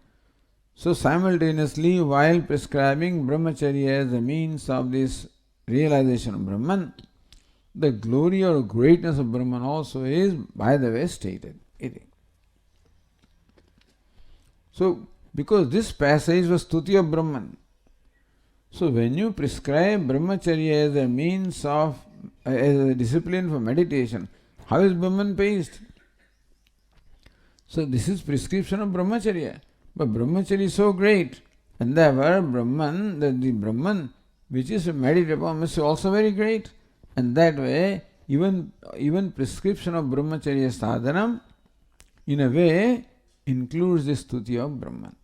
So simultaneously, while prescribing brahmacharya as a means of this realization of Brahman, the glory or greatness of Brahman also is, by the way, stated. So, because this passage was stuti of Brahman, so when you prescribe brahmacharya as a means of, as a discipline for meditation, how is Brahman praised? So this is prescription of brahmacharya. But brahmacharya is so great, and therefore Brahman, the Brahman which is meditated upon is also very great. And that way, even prescription of brahmacharya sadhanam, in a way, includes the stuti of Brahman.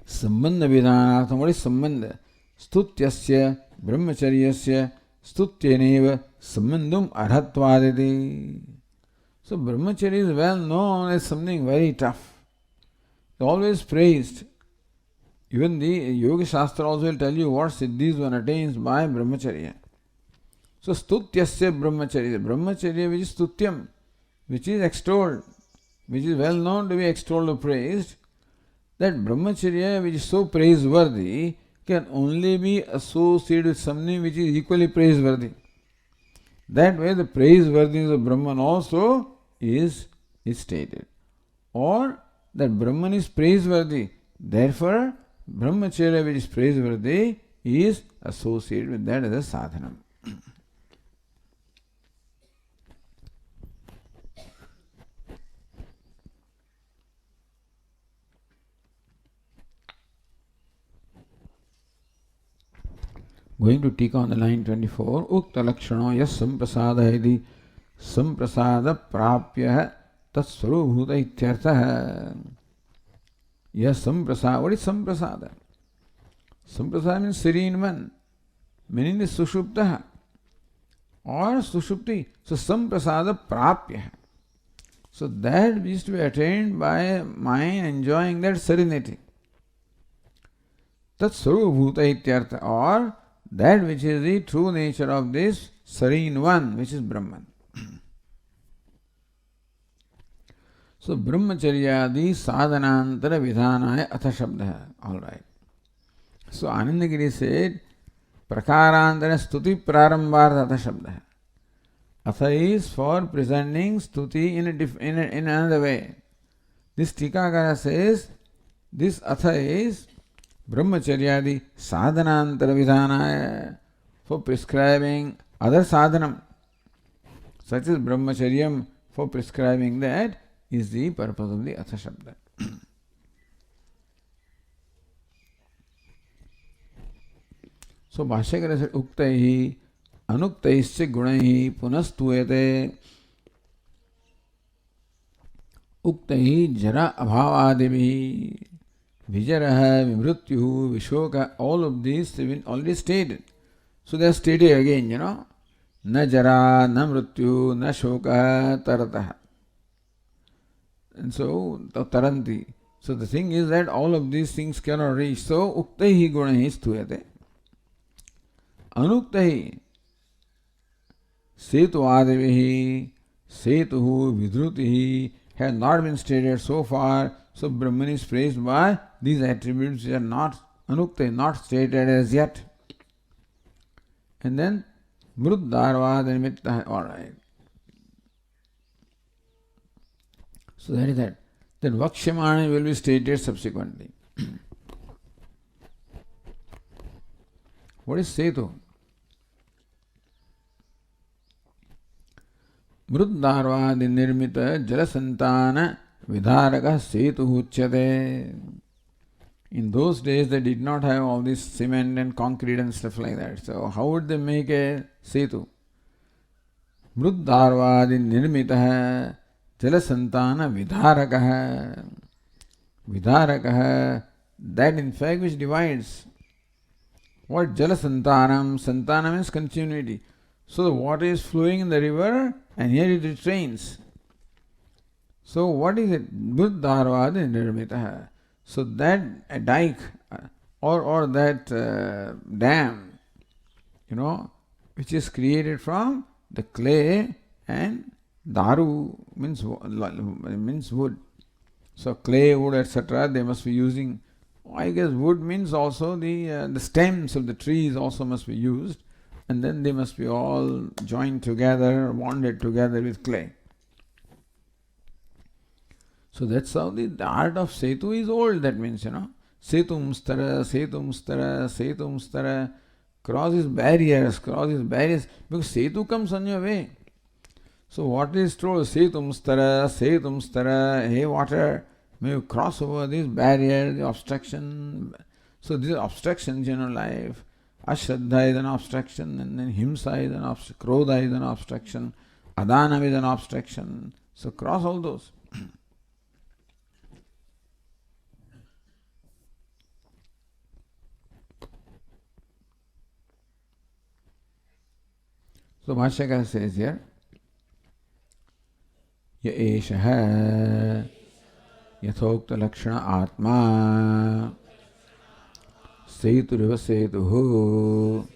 Sambandha vidhanatham, what is sambandha? Stutyasya brahmacharyasya stutyeneva sambandham arhatvaditi. So brahmacharya is well known as something very tough. Always praised. Even the Yoga Shastra also will tell you what siddhis one attains by brahmacharya. So stutyasya brahmacharya, brahmacharya which is stutyam, which is extolled, which is well known to be extolled or praised, that brahmacharya which is so praiseworthy can only be associated with something which is equally praiseworthy. That way the praiseworthiness of Brahman also is stated. Or that Brahman is praiseworthy, therefore brahmacharya which is praiseworthy is associated with that as a sadhanam. Going to Tika on the line 24. Ukta lakshano yas samprasada iti samprasada prapya tat sarubhuta ityartha. Yas samprasada. What is samprasada? Samprasada means serene one, meaning the sushupta or sushupti. So samprasada prapya. So that is to be attained by mind enjoying that serenity. Tat sarubhuta ityartha, or that which is the true nature of this serene one, which is Brahman. So brahmacharyadi sadhanantara vidhanaya atha shabda. Alright. So Anandagiri said, prakarantara stuti prarambhartha atha shabda. Atha is for presenting stuti in another way. This Tikakara says, this atha is brahmacharyadi sadhanantara vidhanaya, for prescribing other sadhanam, such as brahmacharyam, for prescribing that is the purpose of the atha shabda. So Bhashyakara said, uktaihi anuktaischa gunaihi punastuyate uktaihi jara abhavadibihi Vijaraha, Vimrutyuhu, Vishoka, all of these have been already stated. So they are stated again, Na jara, na mrityu, na shoka, tarataha. And so, taranti. So the thing is that all of these things cannot reach. So, uktahi gunahi stuyate. Anuktahi, setu adivihi, setuhu, vidrutihi, have not been stated so far. So Brahman is praised by these attributes which are not anukta, not stated as yet. And then mruddarvad and nimitta. Alright. So that is that. Then vakshamani will be stated subsequently. What is setu? Mruddarvadi nirmita jalasantana vidharaka setu uchyate. In those days they did not have all this cement and concrete and stuff like that. So how would they make a setu? Mruddarvadi nirmita jalasantana vidharaka. Vidharaka, that in fact which divides. What jalasantanam? Santana means continuity. So the water is flowing in the river and here it retrains. So what is it? Buddharvadi nirmitaha. So that a dike or that dam, which is created from the clay and daru means wood. So clay, wood, etc. they must be using. I guess wood means also the stems of the trees also must be used, and then they must be all joined together, bonded together with clay. So that's how the art of setu is old. That means, setum stara, crosses barriers, because setu comes on your way. So what is told? Setum stara, hey water, may you cross over this barrier, the obstruction. So these obstructions in your life. Ashraddha is an obstruction, and then himsa is an obstruction, krodha is an obstruction, adana is an obstruction. So cross all those. So Bhashyakara says here, Ya eshaha yathokta lakshana atma seturiva setuhu.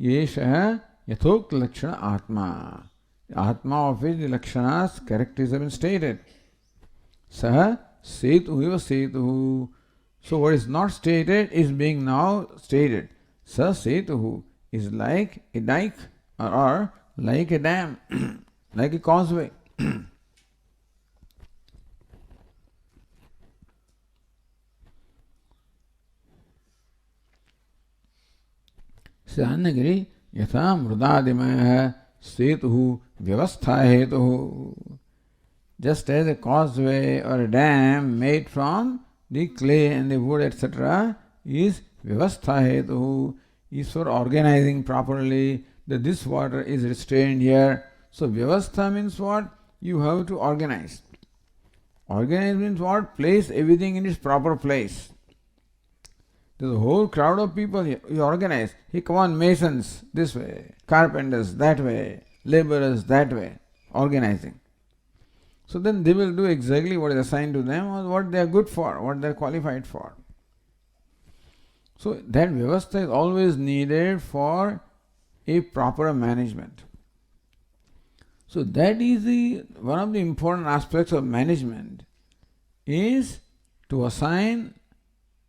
Yeshaha yathokta lakshana atma. Atma of which the lakshanas, characters have been stated. Saha setuhiva setuhu. So what is not stated is being now stated. Sa setuhu is like a dike or like a dam, like a causeway. Annagiri yatha mrudadimaya setuhu vyavastha hetuhu. Just as a causeway or a dam made from the clay and the wood, etc., is vyavastha hetuhu, is for organizing properly, that this water is restrained here. So vyavastha means what? You have to organize. Organize means what? Place everything in its proper place. There's a whole crowd of people, you organize. Hey, come on, masons this way, carpenters that way, laborers that way, organizing. So then they will do exactly what is assigned to them or what they are good for, what they are qualified for. So that vyavastha is always needed for a proper management. So that is one of the important aspects of management, is to assign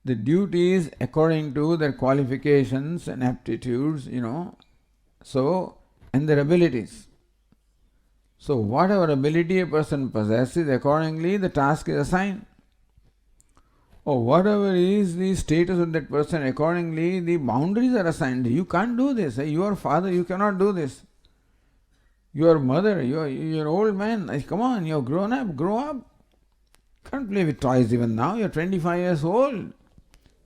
the duties according to their qualifications and aptitudes, so, and their abilities. So whatever ability a person possesses, accordingly the task is assigned. Or whatever is the status of that person, accordingly the boundaries are assigned. You can't do this. Your father, you cannot do this. Your mother, you're old man. Come on, you're grown up, grow up. Can't play with toys even now. You're 25 years old.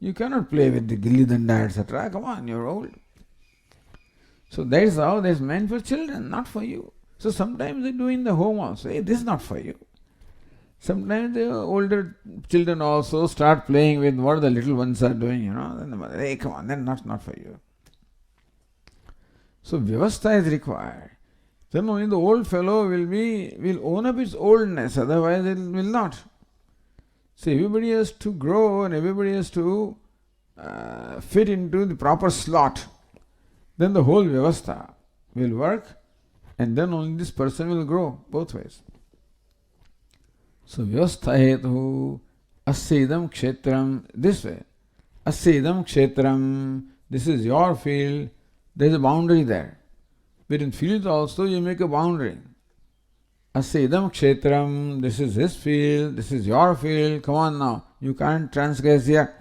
You cannot play with the gilli danda, etc. Come on, you're old. So that is how that's meant for children, not for you. So sometimes they do in the home also. Hey, this is not for you. Sometimes the older children also start playing with what the little ones are doing, Then the mother, hey, come on, then not for you. So vyavastha is required. Then only the old fellow will own up its oldness, otherwise it will not. So everybody has to grow and everybody has to fit into the proper slot. Then the whole vyavastha will work, and then only this person will grow both ways. So vyavastha hetu asya kshetram, this way. Asya kshetram, this is your field, there is a boundary there. But in fields also you make a boundary. Asya kshetram, this is his field, this is your field, come on now, you can't transgress here.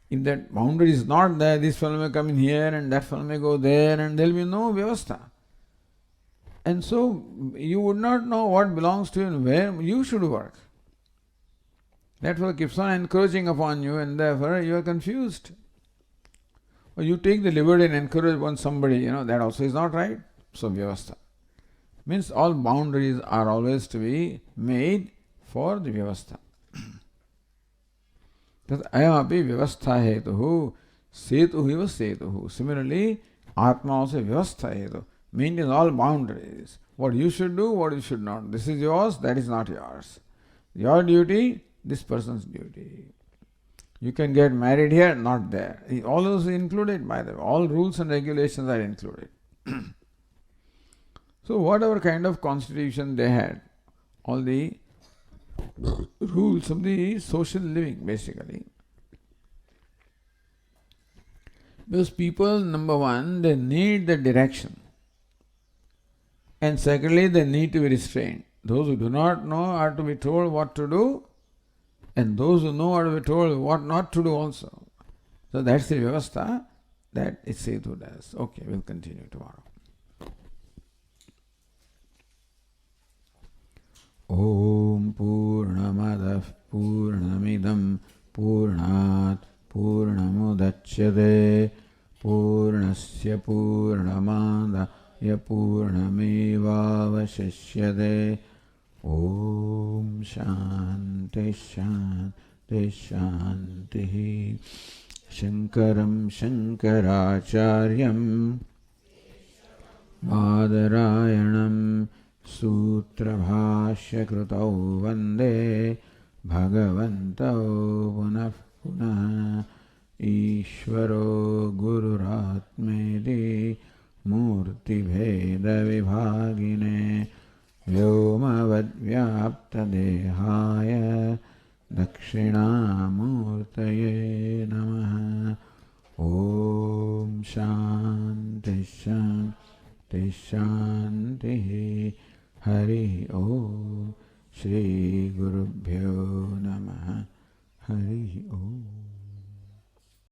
If that boundary is not there, this fellow may come in here and that fellow may go there, and there will be no vyavastha. And so you would not know what belongs to you and where you should work. That fellow keeps on encroaching upon you, and therefore you are confused. Or you take the liberty and encourage upon somebody, that also is not right. So vyavastha. Means all boundaries are always to be made for the vyavastha. That ayamapi vyavastha hetuhu setuhu iva setuhu. Similarly, Atma also vyavastha hetu. Maintains all boundaries. What you should do, what you should not. This is yours, that is not yours. Your duty, this person's duty. You can get married here, not there. All those are included by them. All rules and regulations are included. So whatever kind of constitution they had, all the rules of the social living basically. Because people, number one, they need the direction. And secondly, they need to be restrained. Those who do not know are to be told what to do, and those who know are to be told what not to do also. So that's the vyavastha that Setu does. Okay, we'll continue tomorrow. Om Purnamadah Purnamidam Purnat Purnamudachyate Purnasya Purnamadaya Purnamevavashishyate. Om Shanti Shanti Shanti. Shankaram Shankaracharyam Madarayanam Sutra Kritau Vande Bhagavantau Punah Punah Ishvaro Gururatmedi Murti Bheda Vibhagine Vyomavad Vyapta Dehaya Dakshinamurtaye Namaha. Om Shanti Shanti Shanti. Hari Om. Shri Gurubhyo Namaha. Hari Om.